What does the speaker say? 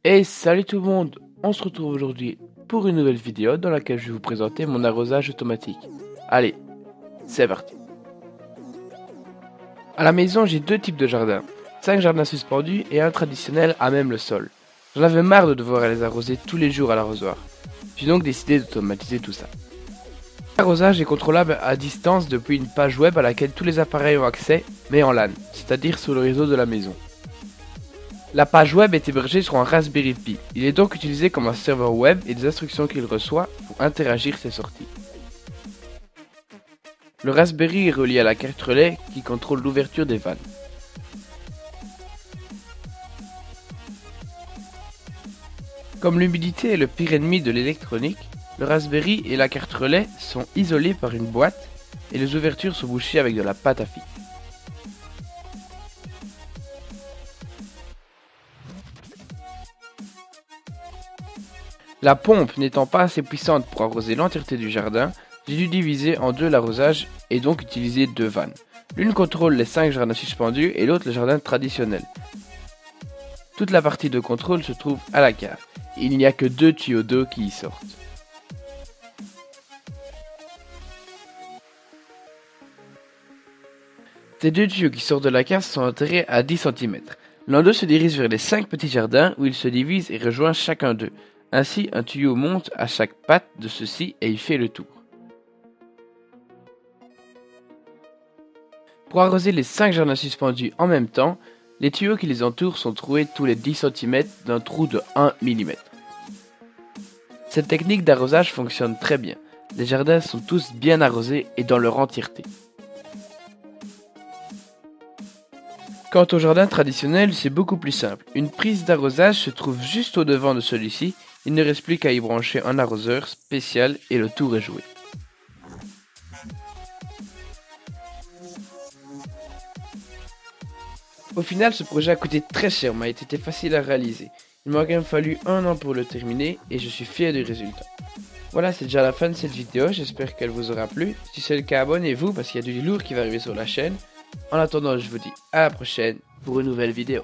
Hey, salut tout le monde! On se retrouve aujourd'hui pour une nouvelle vidéo dans laquelle je vais vous présenter mon arrosage automatique. Allez, c'est parti! À la maison, j'ai deux types de jardins. 5 jardins suspendus et un traditionnel à même le sol. J'en avais marre de devoir les arroser tous les jours à l'arrosoir. J'ai donc décidé d'automatiser tout ça. L'arrosage est contrôlable à distance depuis une page web à laquelle tous les appareils ont accès, mais en LAN, c'est-à-dire sur le réseau de la maison. La page web est hébergée sur un Raspberry Pi. Il est donc utilisé comme un serveur web et les instructions qu'il reçoit pour interagir ses sorties. Le Raspberry est relié à la carte relais qui contrôle l'ouverture des vannes. Comme l'humidité est le pire ennemi de l'électronique, le Raspberry et la carte relais sont isolés par une boîte et les ouvertures sont bouchées avec de la pâte à fixe. La pompe n'étant pas assez puissante pour arroser l'entièreté du jardin, j'ai dû diviser en deux l'arrosage et donc utiliser deux vannes. L'une contrôle les 5 jardins suspendus et l'autre le jardin traditionnel. Toute la partie de contrôle se trouve à la cave. Il n'y a que 2 tuyaux d'eau qui y sortent. Ces 2 tuyaux qui sortent de la cave sont enterrés à 10 cm. L'un d'eux se dirige vers les 5 petits jardins où ils se divisent et rejoignent chacun d'eux. Ainsi, un tuyau monte à chaque patte de ceux-ci et il fait le tour. Pour arroser les 5 jardins suspendus en même temps, les tuyaux qui les entourent sont troués tous les 10 cm d'un trou de 1 mm. Cette technique d'arrosage fonctionne très bien. Les jardins sont tous bien arrosés et dans leur entièreté. Quant au jardin traditionnel, c'est beaucoup plus simple. Une prise d'arrosage se trouve juste au devant de celui-ci. Il ne reste plus qu'à y brancher un arroseur spécial et le tour est joué. Au final, ce projet a coûté très cher, mais a été facile à réaliser. Il m'a quand même fallu 1 an pour le terminer et je suis fier du résultat. Voilà, c'est déjà la fin de cette vidéo, j'espère qu'elle vous aura plu. Si c'est le cas, abonnez-vous parce qu'il y a du lourd qui va arriver sur la chaîne. En attendant, je vous dis à la prochaine pour une nouvelle vidéo.